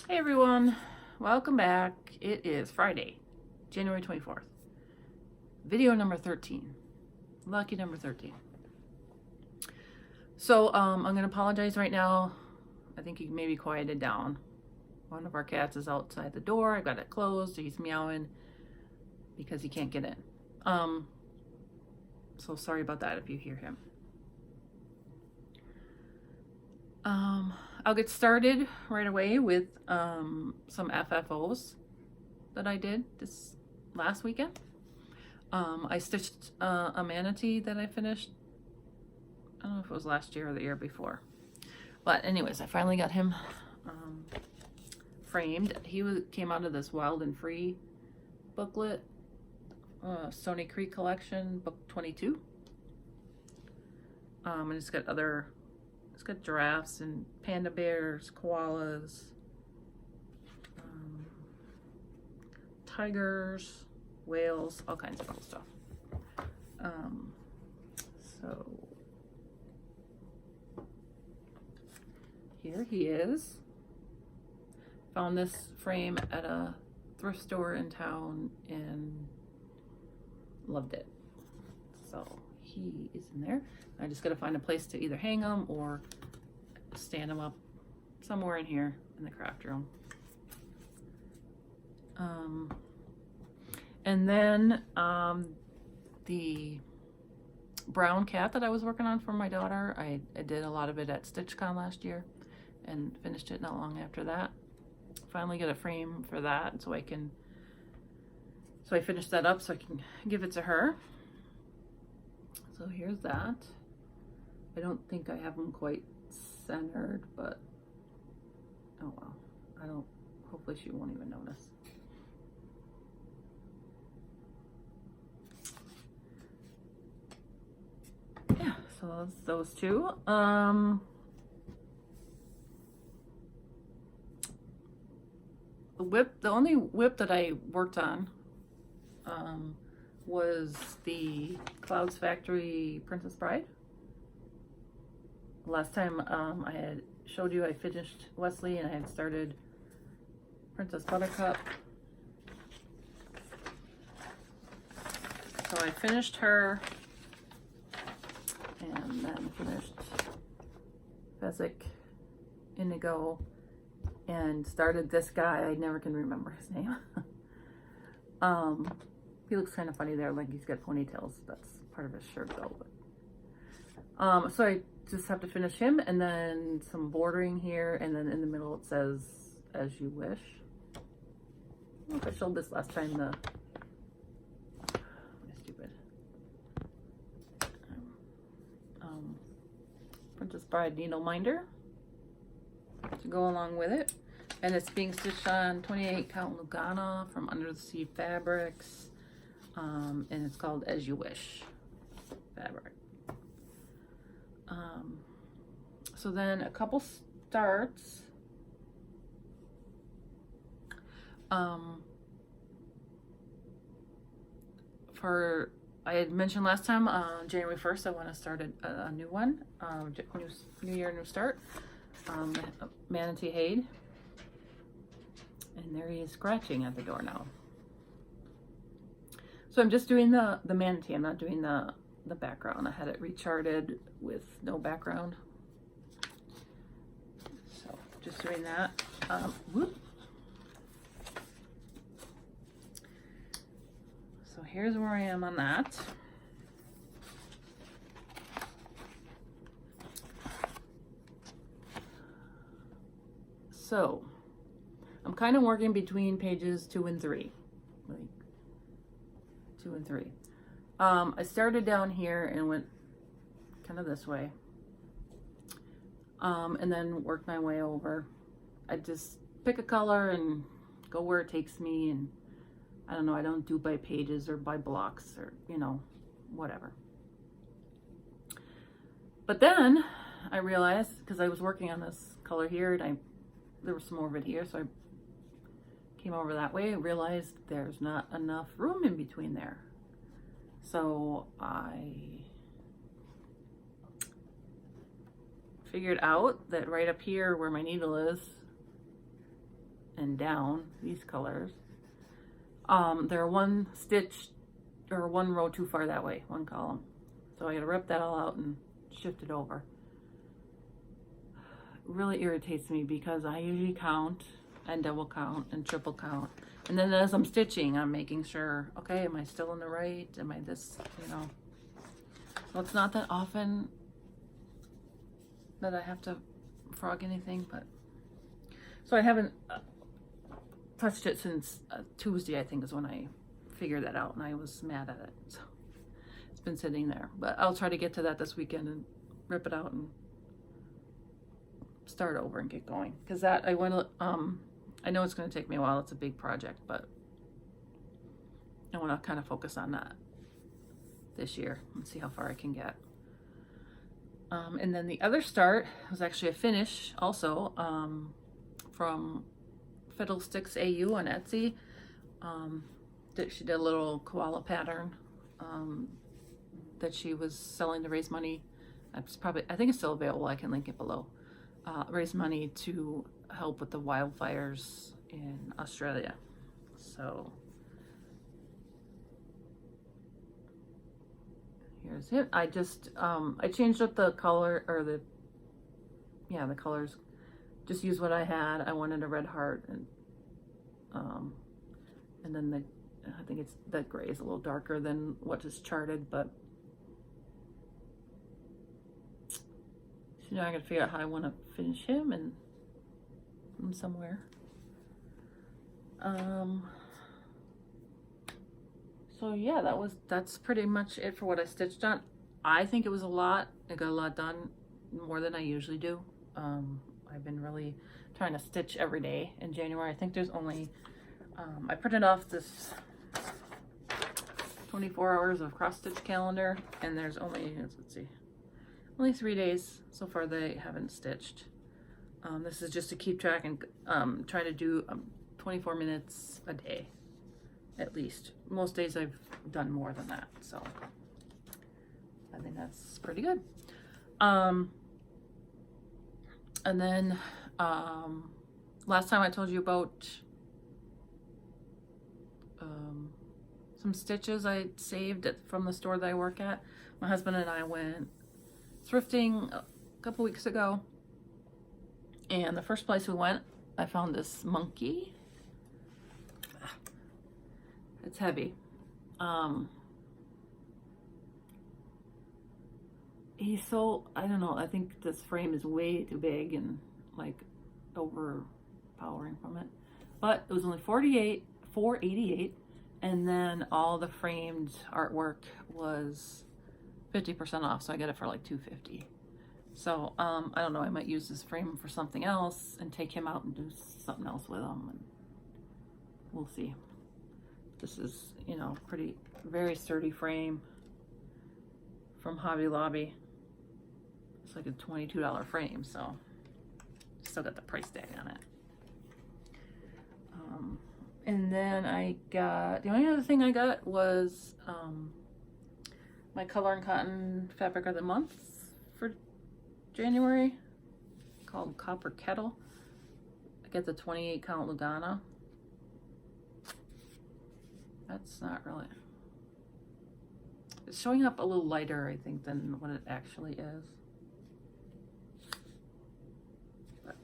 Hey everyone, welcome back. It is Friday, January 24th. Video number 13. Lucky number 13. So I'm going to apologize right now. I think he maybe quieted down. One of our cats is outside the door. I got it closed. He's meowing because he can't get in. So sorry about that if you hear him. I'll get started right away with some FFOs that I did this last weekend. I stitched a manatee that I finished. I don't know if it was last year or the year before. But anyways, I finally got him framed. He came out of this Wild and Free booklet, Stony Creek Collection, book 22. And it's got giraffes and panda bears, koalas, tigers, whales, all kinds of cool stuff. So here he is. Found this frame at a thrift store in town and loved it. So he is in there. I just gotta find a place to either hang them or stand them up somewhere in here in the craft room. And then the brown cat that I was working on for my daughter, I did a lot of it at StitchCon last year and finished it not long after that. Finally get a frame for that so I finished that up so I can give it to her. So here's that. I don't think I have them quite centered, but oh well. Hopefully she won't even notice. Yeah, so that's those two. The only whip that I worked on was the Clouds Factory Princess Bride. Last time I had showed you I finished Wesley and I had started Princess Buttercup. So I finished her and then finished Fezzik Indigo and started this guy. I never can remember his name. He looks kind of funny there, like he's got ponytails. That's part of his shirt though. But, so I just have to finish him and then some bordering here, and then in the middle it says "As You Wish." I don't know if I showed this last time. Stupid. Princess Bride needle minder to go along with it, and it's being stitched on 28 count Lugana from Under the Sea Fabrics, and it's called "As You Wish" fabric. So then a couple starts. I had mentioned last time, January 1st, I want to start a new one, new year, new start. Manatee Hade, and there he is scratching at the door now. So I'm just doing the manatee. I'm not doing the background. I had it recharted with no background, so just doing that. So here's where I am on that. So I'm kind of working between pages 2 and 3, like 2 and 3. I started down here and went kind of this way, and then worked my way over. I just pick a color and go where it takes me, and I don't know, I don't do by pages or by blocks or, you know, whatever. But then I realized, because I was working on this color here, and there was some more of it here, so I came over that way and realized there's not enough room in between there. So I figured out that right up here where my needle is, and down, these colors, they're one stitch or one row too far that way, one column. So I gotta rip that all out and shift it over. It really irritates me because I usually count and double count and triple count. And then as I'm stitching, I'm making sure, okay, am I still in the right? Am I this, you know? So it's not that often that I have to frog anything, but so I haven't touched it since Tuesday, I think is when I figured that out, and I was mad at it. So it's been sitting there, but I'll try to get to that this weekend and rip it out and start over and get going. Because that I want to, I know it's going to take me a while. It's a big project, but I want to kind of focus on that this year and see how far I can get. And then the other start was actually a finish also from Fiddlesticks AU on Etsy. She did a little koala pattern that she was selling to raise money. I think it's still available. I can link it below. Raise money to help with the wildfires in Australia. So here's it. I just I changed up the color, or the colors. Just use what I had. I wanted a red heart, and then I think it's that gray is a little darker than what is charted, but so now I gotta figure out how I want to finish him and from somewhere. So yeah, that's pretty much it for what I stitched on. I think it was a lot. I got a lot done, more than I usually do. I've been really trying to stitch every day in January. I think there's only, I printed off this 24 hours of cross stitch calendar, and there's only, let's see, only 3 days so far they haven't stitched. This is just to keep track and try to do 24 minutes a day, at least. Most days I've done more than that, so I think that's pretty good. And then last time I told you about some stitches I saved from the store that I work at. My husband and I went thrifting a couple weeks ago, and the first place we went, I found this monkey. It's heavy. He's so, I don't know, I think this frame is way too big and like overpowering from it. But it was only $488, and then all the framed artwork was 50% off, so I got it for like $250. So I don't know, I might use this frame for something else and take him out and do something else with him, and we'll see. This is, you know, pretty, very sturdy frame from Hobby Lobby. It's like a $22 frame, so still got the price tag on it. And then I got, the only other thing I got was my Color and Cotton Fabric of the Month for January, called Copper Kettle. I get the 28 count Lugana. That's not really, it's showing up a little lighter, I think, than what it actually is. But,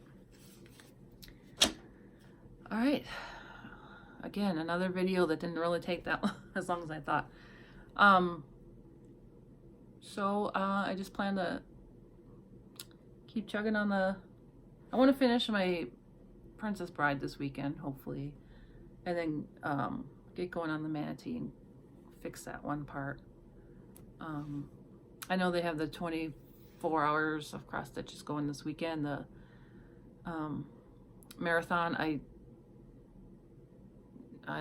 all right, again, another video that didn't really take that as long as I thought. So I just plan to keep chugging on the, I want to finish my Princess Bride this weekend, hopefully, and then get going on the manatee and fix that one part. I know they have the 24 hours of cross stitches going this weekend. The marathon, I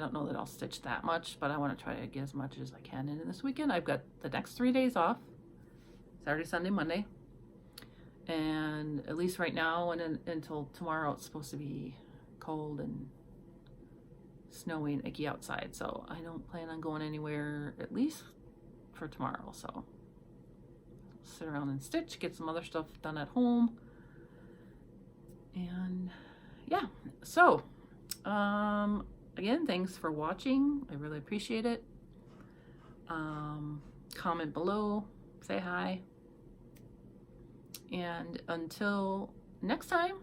don't know that I'll stitch that much, but I want to try to get as much as I can in this weekend. I've got the next 3 days off, Saturday, Sunday, Monday, and at least right now and until tomorrow it's supposed to be cold and snowy and icky outside, so I don't plan on going anywhere, at least for tomorrow. So sit around and stitch, get some other stuff done at home, and yeah, so Again, thanks for watching. I really appreciate it. Comment below, say hi. And until next time,